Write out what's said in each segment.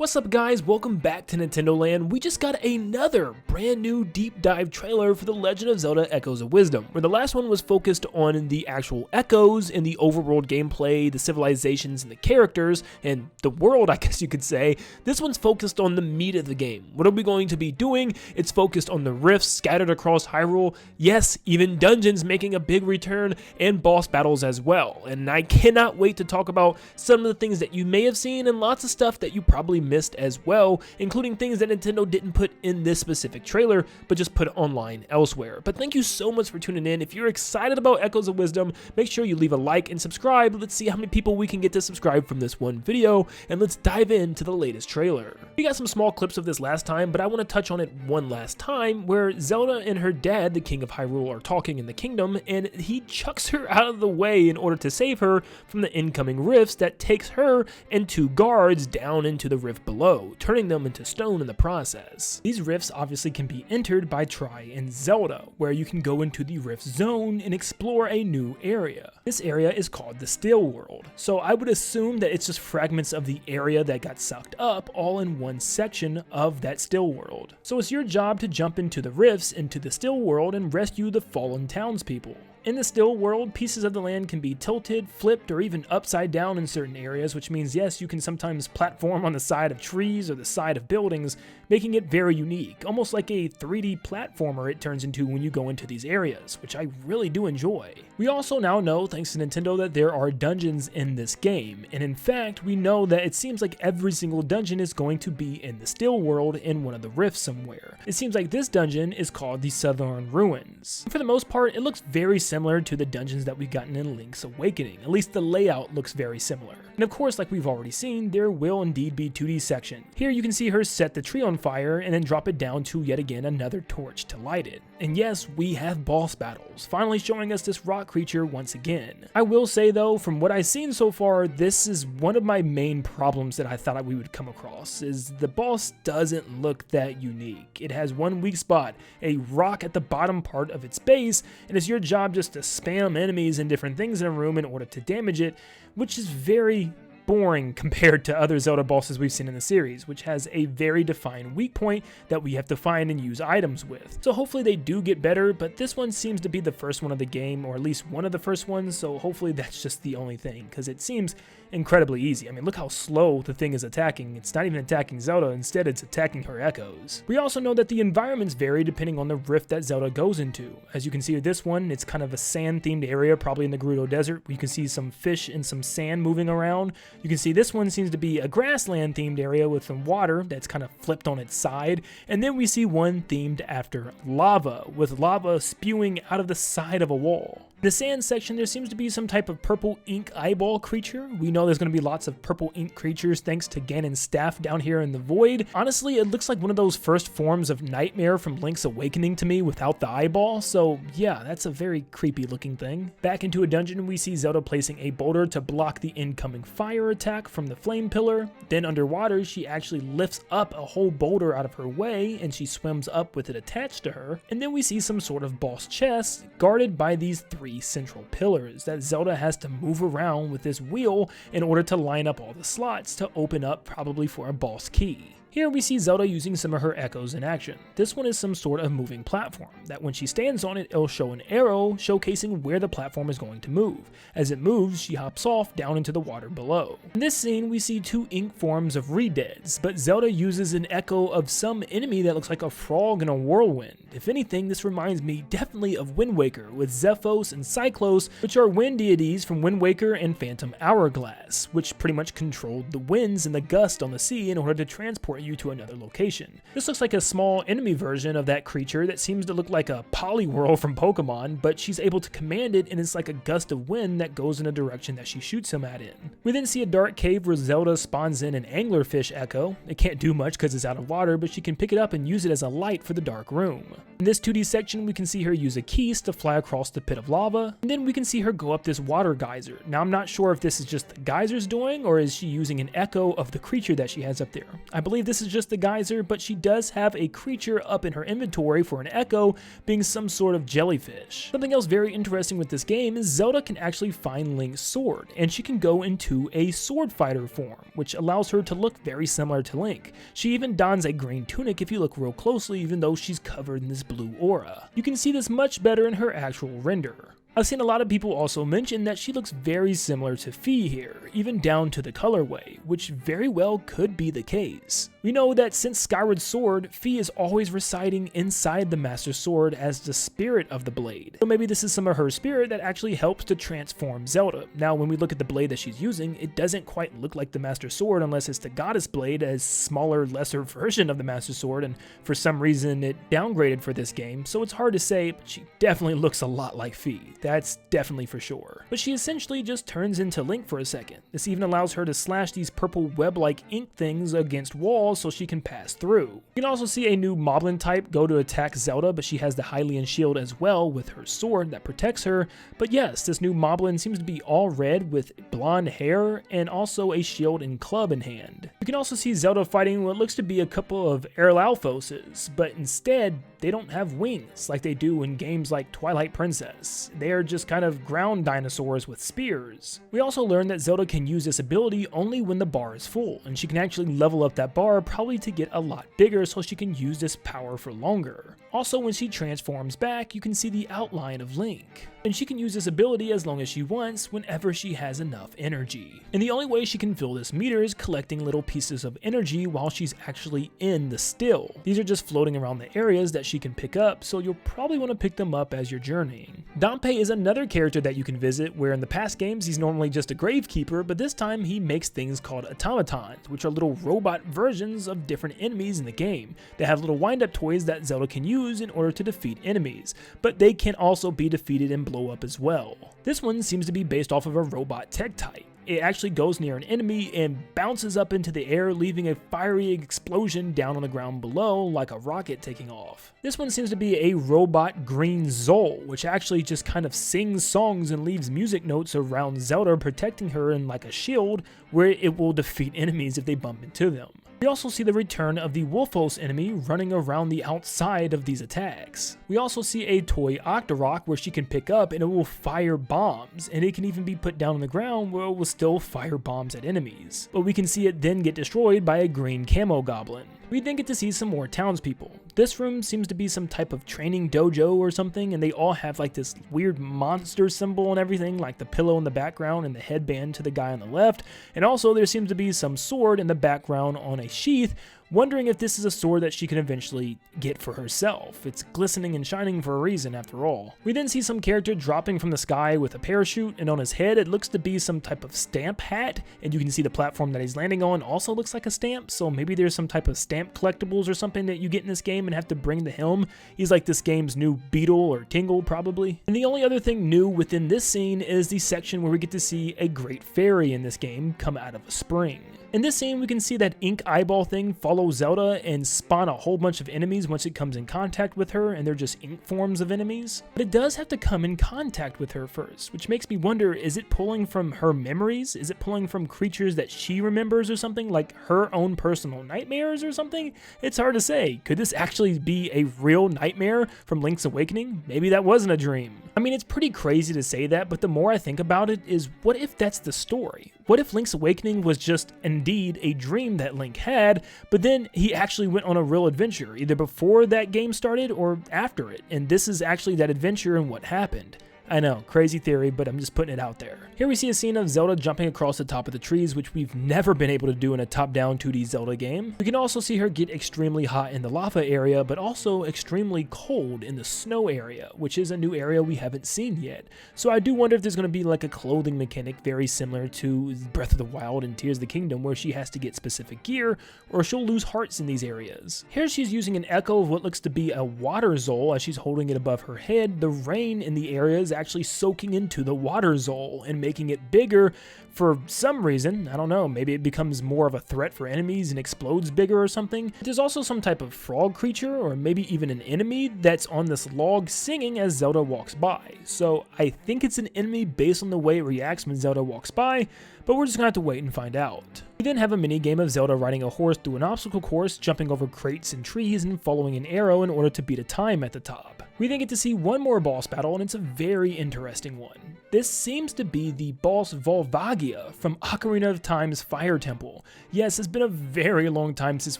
What's up guys, welcome back to Nintendo Land. We just got another brand new deep dive trailer for The Legend of Zelda Echoes of Wisdom, where the last one was focused on the actual echoes and the overworld gameplay, the civilizations and the characters, and the world I guess you could say. This one's focused on the meat of the game. What are we going to be doing? It's focused on the rifts scattered across Hyrule, yes, even dungeons making a big return, and boss battles as well. And I cannot wait to talk about some of the things that you may have seen and lots of stuff that you probably missed as well, including things that Nintendo didn't put in this specific trailer, but just put online elsewhere. But thank you so much for tuning in. If you're excited about Echoes of Wisdom, make sure you leave a like and subscribe. Let's see how many people we can get to subscribe from this one video, and let's dive into the latest trailer. We got some small clips of this last time, but I want to touch on it one last time, where Zelda and her dad, the King of Hyrule, are talking in the kingdom, and he chucks her out of the way in order to save her from the incoming rifts that takes her and two guards down into the rift below, turning them into stone in the process. These rifts obviously can be entered by Tri and Zelda, where you can go into the rift zone and explore a new area. This area is called the Still World, so I would assume that it's just fragments of the area that got sucked up all in one section of that Still World. So it's your job to jump into the rifts into the Still World and rescue the fallen townspeople. In the Still World, pieces of the land can be tilted, flipped, or even upside down in certain areas, which means yes, you can sometimes platform on the side of trees or the side of buildings, making it very unique, almost like a 3D platformer it turns into when you go into these areas, which I really do enjoy. We also now know, thanks to Nintendo, that there are dungeons in this game, and in fact, we know that it seems like every single dungeon is going to be in the Still World in one of the rifts somewhere. It seems like this dungeon is called the Southern Ruins. For the most part, it looks very similar to the dungeons that we've gotten in Link's Awakening. At least the layout looks very similar. And of course, like we've already seen, there will indeed be 2D section. Here you can see her set the tree on fire and then drop it down to yet again another torch to light it. And yes, we have boss battles, finally showing us this rock creature once again. I will say though, from what I've seen so far, this is one of my main problems that I thought we would come across, is the boss doesn't look that unique. It has one weak spot, a rock at the bottom part of its base, and it's your job just to spam enemies and different things in a room in order to damage it, which is very boring compared to other Zelda bosses we've seen in the series, which has a very defined weak point that we have to find and use items with. So hopefully they do get better, but this one seems to be the first one of the game, or at least one of the first ones, so hopefully that's just the only thing, because it seems incredibly easy. I mean, look how slow the thing is attacking. It's not even attacking Zelda, instead it's attacking her echoes. We also know that the environments vary depending on the rift that Zelda goes into. As you can see with this one, it's kind of a sand-themed area, probably in the Gerudo Desert. You can see some fish and some sand moving around. You can see this one seems to be a grassland-themed area with some water that's kind of flipped on its side. And then we see one themed after lava, with lava spewing out of the side of a wall. In the sand section, there seems to be some type of purple ink eyeball creature. We know there's going to be lots of purple ink creatures thanks to Ganon's staff down here in the void. Honestly, it looks like one of those first forms of Nightmare from Link's Awakening to me without the eyeball, so yeah, that's a very creepy looking thing. Back into a dungeon, we see Zelda placing a boulder to block the incoming fire attack from the flame pillar. Then underwater, she actually lifts up a whole boulder out of her way and she swims up with it attached to her. And then we see some sort of boss chest guarded by these three central pillars that Zelda has to move around with this wheel in order to line up all the slots to open up, probably for a boss key. Here we see Zelda using some of her echoes in action. This one is some sort of moving platform, that when she stands on it, it'll show an arrow showcasing where the platform is going to move. As it moves, she hops off down into the water below. In this scene, we see two ink forms of Redeads, but Zelda uses an echo of some enemy that looks like a frog in a whirlwind. If anything, this reminds me definitely of Wind Waker, with Zephos and Cyclos, which are wind deities from Wind Waker and Phantom Hourglass, which pretty much controlled the winds and the gust on the sea in order to transport you to another location. This looks like a small enemy version of that creature that seems to look like a Poliwhirl from Pokemon, but she's able to command it and it's like a gust of wind that goes in a direction that she shoots him at in. We then see a dark cave where Zelda spawns in an anglerfish echo. It can't do much because it's out of water, but she can pick it up and use it as a light for the dark room. In this 2D section, we can see her use a keys to fly across the pit of lava, and then we can see her go up this water geyser. Now I'm not sure if this is just the geyser's doing, or is she using an echo of the creature that she has up there. I believe this is just the geyser, but she does have a creature up in her inventory for an echo, being some sort of jellyfish. Something else very interesting with this game is Zelda can actually find Link's sword, and she can go into a sword fighter form, which allows her to look very similar to Link. She even dons a green tunic if you look real closely, even though she's covered in this blue aura. You can see this much better in her actual render. I've seen a lot of people also mention that she looks very similar to Fi here, even down to the colorway, which very well could be the case. We know that since Skyward Sword, Fi is always residing inside the Master Sword as the spirit of the blade. So maybe this is some of her spirit that actually helps to transform Zelda. Now when we look at the blade that she's using, it doesn't quite look like the Master Sword unless it's the Goddess Blade, a smaller, lesser version of the Master Sword, and for some reason it downgraded for this game, so it's hard to say, but she definitely looks a lot like Fi. That's definitely for sure. But she essentially just turns into Link for a second. This even allows her to slash these purple web-like ink things against walls so she can pass through. You can also see a new Moblin type go to attack Zelda, but she has the Hylian shield as well with her sword that protects her. But yes, this new Moblin seems to be all red with blonde hair and also a shield and club in hand. You can also see Zelda fighting what looks to be a couple of Erlalfoses, but instead they don't have wings like they do in games like Twilight Princess. They are just kind of ground dinosaurs with spears. We also learned that Zelda can use this ability only when the bar is full, and she can actually level up that bar probably to get a lot bigger so she can use this power for longer. Also, when she transforms back, you can see the outline of Link. And she can use this ability as long as she wants whenever she has enough energy. And the only way she can fill this meter is collecting little pieces of energy while she's actually in the still. These are just floating around the areas that she can pick up, so you'll probably want to pick them up as you're journeying. Dampé is another character that you can visit, where in the past games he's normally just a gravekeeper, but this time he makes things called automatons, which are little robot versions of different enemies in the game. They have little wind-up toys that Zelda can use in order to defeat enemies, but they can also be defeated and blow up as well. This one seems to be based off of a robot tech type. It actually goes near an enemy and bounces up into the air, leaving a fiery explosion down on the ground below like a rocket taking off. This one seems to be a robot green Zol, which actually just kind of sings songs and leaves music notes around Zelda, protecting her in like a shield where it will defeat enemies if they bump into them. We also see the return of the Wolfos enemy running around the outside of these attacks. We also see a toy Octorok where she can pick up and it will fire bombs, and it can even be put down on the ground where it will still fire bombs at enemies. But we can see it then get destroyed by a green camo goblin. We then get to see some more townspeople. This room seems to be some type of training dojo or something, and they all have like this weird monster symbol and everything, like the pillow in the background and the headband to the guy on the left. And also there seems to be some sword in the background on a sheath, wondering if this is a sword that she can eventually get for herself. It's glistening and shining for a reason after all. We then see some character dropping from the sky with a parachute, and on his head it looks to be some type of stamp hat, and you can see the platform that he's landing on also looks like a stamp, so maybe there's some type of stamp collectibles or something that you get in this game and have to bring to him. He's like this game's new Beetle or Tingle probably. And the only other thing new within this scene is the section where we get to see a great fairy in this game come out of a spring. In this scene, we can see that ink eyeball thing follow Zelda and spawn a whole bunch of enemies once it comes in contact with her, and they're just ink forms of enemies. But it does have to come in contact with her first, which makes me wonder, is it pulling from her memories? Is it pulling from creatures that she remembers or something, like her own personal nightmares or something? It's hard to say. Could this actually be a real nightmare from Link's Awakening? Maybe that wasn't a dream. I mean, it's pretty crazy to say that, but the more I think about it is, what if that's the story? What if Link's Awakening was just indeed a dream that Link had, but then he actually went on a real adventure, either before that game started or after it, and this is actually that adventure and what happened? I know, crazy theory, but I'm just putting it out there. Here we see a scene of Zelda jumping across the top of the trees, which we've never been able to do in a top-down 2D Zelda game. We can also see her get extremely hot in the lava area, but also extremely cold in the snow area, which is a new area we haven't seen yet. So I do wonder if there's going to be like a clothing mechanic very similar to Breath of the Wild and Tears of the Kingdom, where she has to get specific gear, or she'll lose hearts in these areas. Here she's using an echo of what looks to be a water Zol as she's holding it above her head. The rain in the area is actually soaking into the water Zol and making it bigger for some reason. I don't know, maybe it becomes more of a threat for enemies and explodes bigger or something. There's also some type of frog creature, or maybe even an enemy, that's on this log singing as Zelda walks by. So I think it's an enemy based on the way it reacts when Zelda walks by, but we're just gonna have to wait and find out. We then have a mini game of Zelda riding a horse through an obstacle course, jumping over crates and trees and following an arrow in order to beat a time at the top. We then get to see one more boss battle, and it's a very interesting one. This seems to be the boss Volvagia from Ocarina of Time's Fire Temple. Yes, it's been a very long time since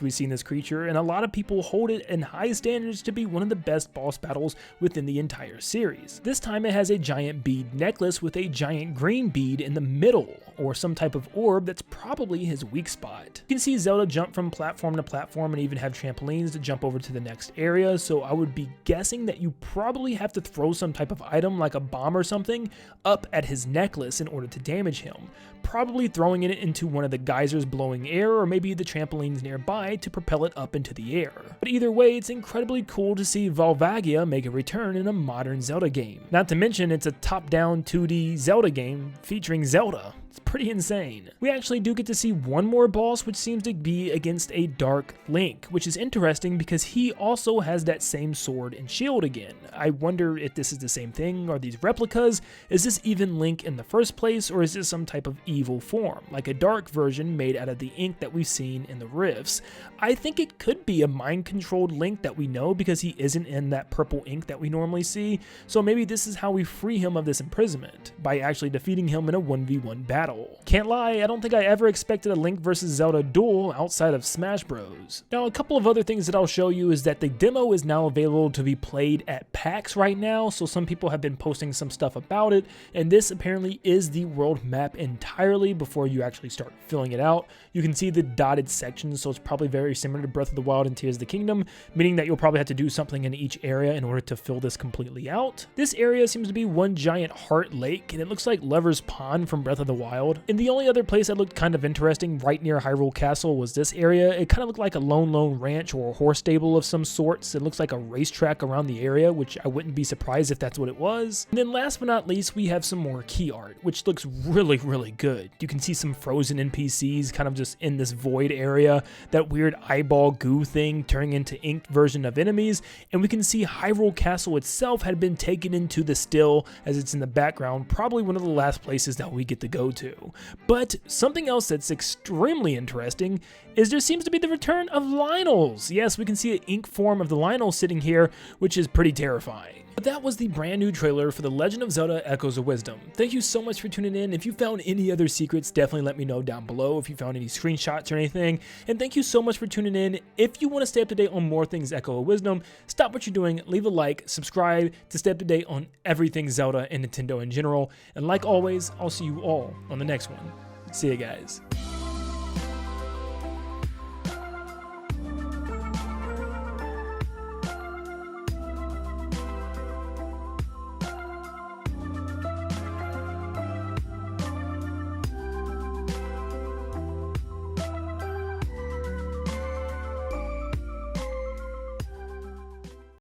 we've seen this creature, and a lot of people hold it in high standards to be one of the best boss battles within the entire series. This time it has a giant bead necklace with a giant green bead in the middle, or some type of orb that's probably his weak spot. You can see Zelda jump from platform to platform and even have trampolines to jump over to the next area, so I would be guessing that you probably have to throw some type of item like a bomb or something up at his necklace in order to damage him, probably throwing it into one of the geysers blowing air, or maybe the trampolines nearby to propel it up into the air. But either way, it's incredibly cool to see Volvagia make a return in a modern Zelda game. Not to mention, it's a top-down 2D Zelda game featuring Zelda. It's pretty insane. We actually do get to see one more boss, which seems to be against a Dark Link, which is interesting because he also has that same sword and shield again. I wonder if this is the same thing. Are these replicas? Is this even Link in the first place, or is this some type of evil form, like a dark version made out of the ink that we've seen in the rifts? I think it could be a mind-controlled Link that we know because he isn't in that purple ink that we normally see, so maybe this is how we free him of this imprisonment, by actually defeating him in a 1v1 battle. Can't lie, I don't think I ever expected a Link vs Zelda duel outside of Smash Bros. Now, a couple of other things that I'll show you is that the demo is now available to be played at PAX right now, so some people have been posting some stuff about it, and this apparently is the world map entirely before you actually start filling it out. You can see the dotted sections, so it's probably very similar to Breath of the Wild and Tears of the Kingdom, meaning that you'll probably have to do something in each area in order to fill this completely out. This area seems to be one giant heart lake, and it looks like Lover's Pond from Breath of the Wild. And the only other place that looked kind of interesting right near Hyrule Castle was this area. It kind of looked like a lone ranch or a horse stable of some sorts. It looks like a racetrack around the area, which I wouldn't be surprised if that's what it was. And then last but not least, we have some more key art, which looks really good. You can see some frozen NPCs kind of just in this void area, that weird eyeball goo thing turning into inked version of enemies, and we can see Hyrule Castle itself had been taken into the still as it's in the background, probably one of the last places that we get to go to. But something else that's extremely interesting is there seems to be the return of Lynels. Yes, we can see an ink form of the Lynels sitting here, which is pretty terrifying. But that was the brand new trailer for The Legend of Zelda Echoes of Wisdom. Thank you so much for tuning in. If you found any other secrets, definitely let me know down below if you found any screenshots or anything. And thank you so much for tuning in. If you want to stay up to date on more things Echo of Wisdom, stop what you're doing, leave a like, subscribe to stay up to date on everything Zelda and Nintendo in general. And like always, I'll see you all on the next one. See ya, guys.